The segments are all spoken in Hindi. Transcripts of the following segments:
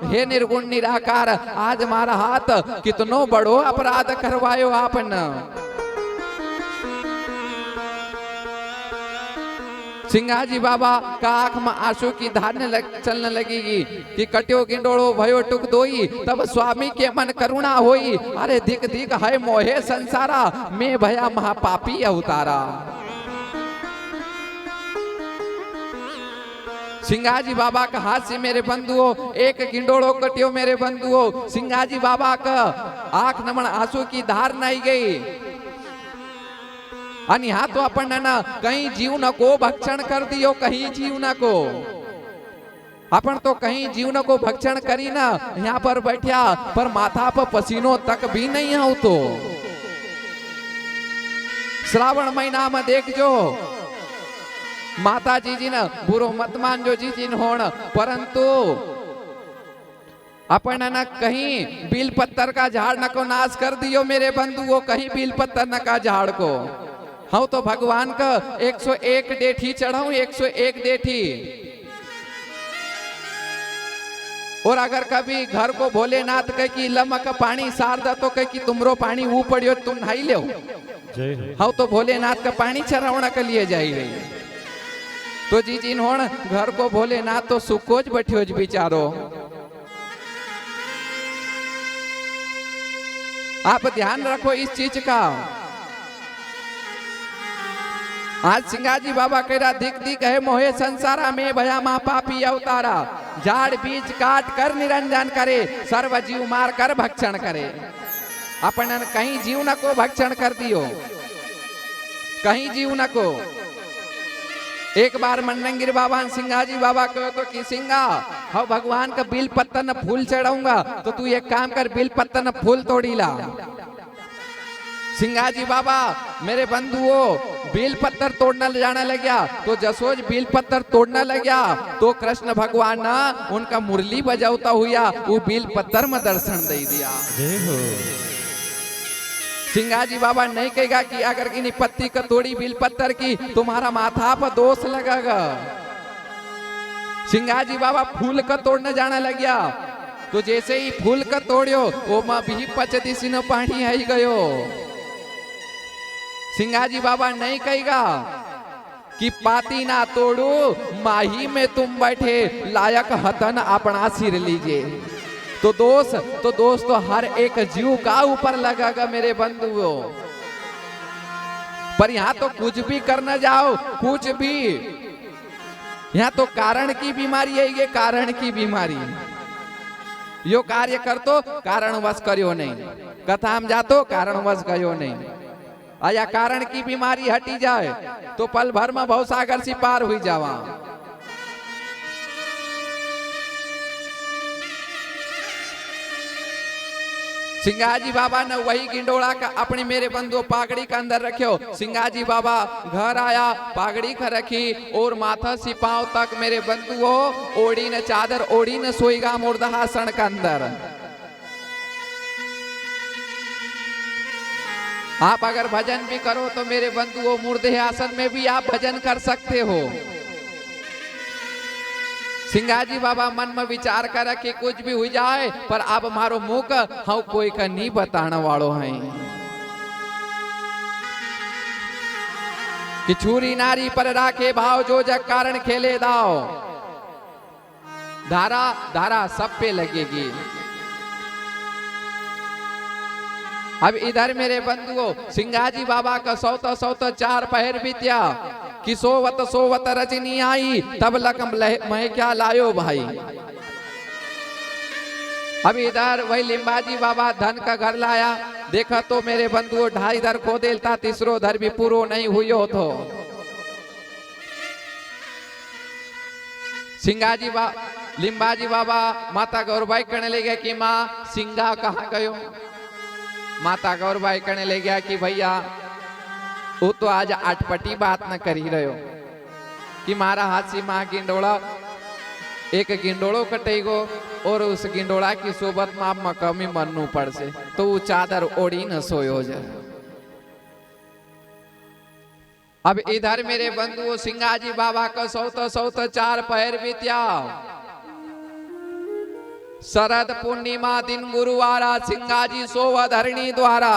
हे निर्गुण निराकार, आज मारा हाथ कितनो बड़ो अपराध करवायो आपन। सिंगाजी बाबा का आंख में आंसू की धार चलने लगेगी कि कट्यो गिंडोड़ो भयो टुक दोई, तब स्वामी के मन करुणा होई। अरे धिक धिक है मोहे संसारा, मैं भया महापापी अवतारा। सिंगाजी बाबा का हाथ से मेरे बंधुओं एक गिंडोड़ो कटियो मेरे बंधुओं। सिंगाजी बाबा का आंख नमन आंसू की धार नहीं गई। आणि हा तो अपन ना कहीं जीव न को भक्षण कर दियो, कहीं जीव न को अपन तो कहीं जीव न को भक्षण करी ना, यहाँ पर बैठा पर माथा पर पसीनो तक भी नहीं हो। तो श्रावण महीना में देख जो माता जी न बुरो मत मान जो जी जिन होण, परंतु अपन ना कहीं बिल पत्तर का झाड़ न को नाश कर दियो मेरे बंधुओं, कहीं बिल पत्तर न का झाड़ को। हाँ तो भगवान का 101 डेठी चढ़ाऊं, 101 डेठी। और अगर कभी घर को भोलेनाथ कह की लमक पानी सार दा तो कह की तुमरो पानी वो पड़ियो तुम नहाई ले। हाँ तो भोलेनाथ का पानी चढ़ावना के लिए जाई रही। तो जी जिन्होंने घर को भोलेनाथ तो सुकोज बैठियोज बिचारो। आप ध्यान रखो इस चीज का। आज सिंगाजी बाबा कह रहा दिख दिख है मोहे संसारा में भया माँ पापी अवतारा। झाड़ बीज काट कर निरंजन करे, सर्व जीव मार कर भक्षण करे। अपन कहीं जीव न को भक्षण कर दियो, कहीं जीव न को। एक बार मंडंगिर बाबा सिंगाजी बाबा कहो तो कि सिंगा हाँ भगवान का बिल पत्तर न फूल चढ़ाऊंगा, तो तू एक काम कर बिल पत्तर न फूल तोड़ी ला। सिंगाजी बाबा मेरे बंधुओं बेल पत्थर तोड़ने जाने लग गया, तो जसोज बेल पत्थर तोड़ने लग गया तो कृष्ण भगवान ना उनका मुरली बजावता हुआ वो बेल पत्थर में दर्शन दे दिया। सिंगाजी बाबा नहीं कहेगा कि अगर किन्हीं पत्ती का तोड़ी बेल पत्थर की तुम्हारा माथा पर दोष लगेगा। सिंगाजी बाबा फूल का तोड़ने जाने लग गया, तो जैसे ही फूल का तोड़ियो वो माँ भी 25 दिन पानी आई गयो। सिंगाजी बाबा नहीं कहेगा कि पाती ना तोड़ू माही में तुम बैठे लायक हतन अपना सिर लीजिए। तो दोस्त तो हर एक जीव का ऊपर लगेगा मेरे बंधुओं। पर यहाँ तो कुछ भी करने जाओ कुछ भी, यहाँ तो कारण की बीमारी है, ये कारण की बीमारी। यो कार्य कर तो कारणवश करियो नहीं, कथा में जातो कारणवश गयो नहीं। आया कारण की बीमारी हटी जाए तो पल भर में भवसागर से पार हुई जावा। सिंगाजी बाबा ने वही गिंडोड़ा का अपने मेरे बंधु पागड़ी के अंदर रखियो। सिंगाजी बाबा घर आया, पागड़ी का रखी और माथा से पांव तक मेरे बंधुओं ओढ़ी न चादर ओढ़ी न सोईगा मुर्दासन के अंदर। आप अगर भजन भी करो तो मेरे बंधुओं मुर्दे आसन में भी आप भजन कर सकते हो। सिंगाजी बाबा मन में विचार कर कि कुछ भी हो जाए पर अब मारो मुंह का हाँ कोई का नहीं बताने वालों है कि छुरी नारी पर राखे भाव जो जग कारण खेले दाओ। धारा धारा सब पे लगेगी। अब इधर मेरे बंधुओं सिंगाजी बाबा का सौता 4 पहर बीतिया कि सोवत रजनी आई तब लकम मह क्या लायो भाई। अब इधर वही लिंबाजी बाबा धन का घर लाया, देखा तो मेरे बंधुओं 2.5 धर खो देता, तीसरो धर भी पूरो नहीं हुई हो। तो सिंगाजी लिंबाजी बाबा माता गौरबाई करने लगे कि माँ सिंगा कहाँ गयो। माता गौरबाई करने ले गया कि भैया वो तो आज अटपटी बात न करी रहो कि मारा हाथ से माँ गिंडोड़ा एक गिंडोड़ो कटेगो और उस गिंडोड़ा की सोबत में आप मकमी मन्नू पड़ से तो वो चादर ओढ़ी न सोयो जाए। अब इधर मेरे बंधुओं सिंगाजी बाबा का सौता 4 पहर बीतिया। शरद पूर्णिमा दिन गुरुवारा सिंगाजी सोव धरणी द्वारा।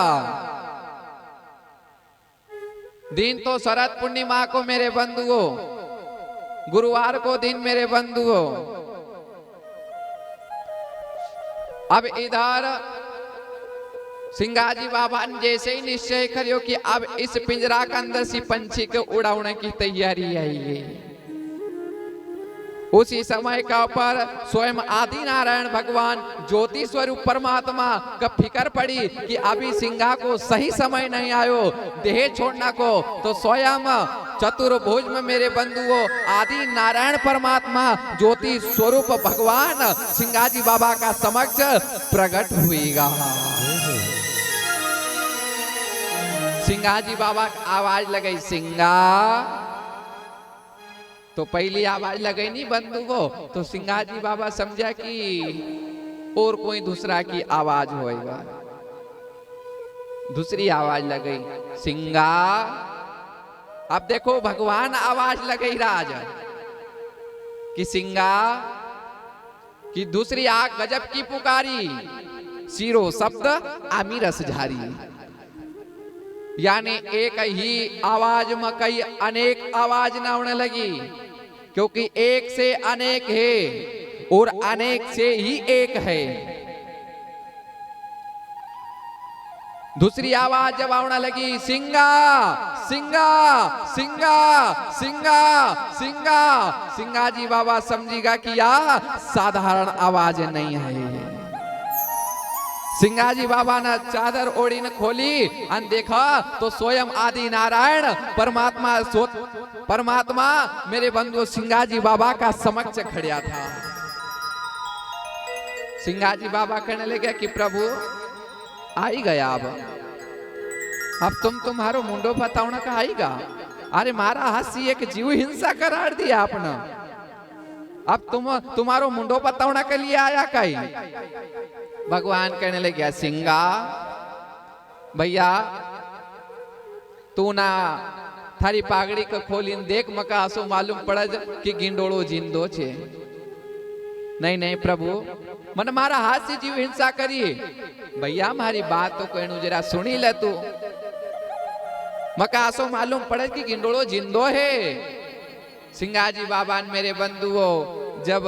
दिन तो शरद पूर्णिमा को मेरे बंधुओं, गुरुवार को दिन मेरे बंधुओं। अब इधर सिंगाजी बाबा ने जैसे ही निश्चय करियो कि अब इस पिंजरा के अंदर से पंछी के उड़ाने की तैयारी आई है, उसी समय का पर स्वयं आदि नारायण भगवान ज्योति स्वरूप परमात्मा का फिकर पड़ी कि अभी सिंगा को सही समय नहीं आयो देह छोड़ना को, तो स्वयं चतुर्भुज में मेरे बंधुओं आदि नारायण परमात्मा ज्योति स्वरूप भगवान सिंगाजी बाबा का समक्ष प्रकट हुएगा। सिंगाजी बाबा आवाज लगाई सिंगा, तो पहली आवाज लगाई नहीं बंधुओं, तो सिंगाजी बाबा समझा कि और कोई दूसरा की आवाज होएगा। दूसरी आवाज लगाई सिंगा। अब देखो भगवान आवाज लगाई राज कि सिंगा, कि दूसरी आग गजब की पुकारी, सिरो शब्द आमी रस झारी। यानी एक ही आवाज में कई अनेक आवाज ना होने लगी, क्योंकि एक से अनेक है और अनेक से ही एक है। दूसरी आवाज जब आने लगी सिंगा सिंगा सिंगा सिंगा सिंगा, सिंगाजी बाबा समझेगा कि यह साधारण आवाज नहीं है। सिंगाजी बाबा ने चादर ओढ़ी ने खोली और देखा तो स्वयं आदि नारायण परमात्मा मेरे बंधु सिंगाजी बाबा का समक्ष खड़ा था। सिंगाजी बाबा कहने लगे कि प्रभु आई गया, अब तुम्हारो मुंडो बताओना का आएगा। अरे मारा हंसी एक जीव हिंसा करार दिया आपने, अब तुम्हारो मुंडो बताओना के लिए आया कहीं। भगवान कहने लगे सिंगा भैया तू ना थारी पागड़ी को खोलीन देख मका आसो मालूम पड़ा कि गिंडोड़ो जिंदो छे। नहीं नहीं प्रभु मन मारा हाथ से जीव हिंसा करी। भैया हमारी बात तो कहनु जरा सुनी ले तू, मका आसो मालूम पड़ा कि गिंडोड़ो जिंदो है। सिंगाजी बाबा ने मेरे बंधुओं जब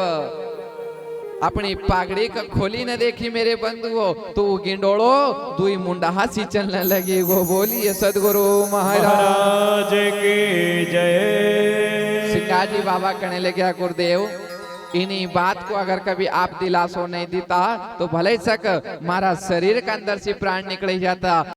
अपनी पागड़ी का खोली न देखी मेरे बंधुओं, तो गिंडोड़ो दुई मुंडा हासी चलने लगी। वो बोलिए सदगुरु महाराज की जय। सिंगाजी बाबा कहने लगे गुरुदेव इन्हीं बात को अगर कभी आप दिलासो नहीं देता तो भले सक मारा शरीर के अंदर से प्राण निकल जाता।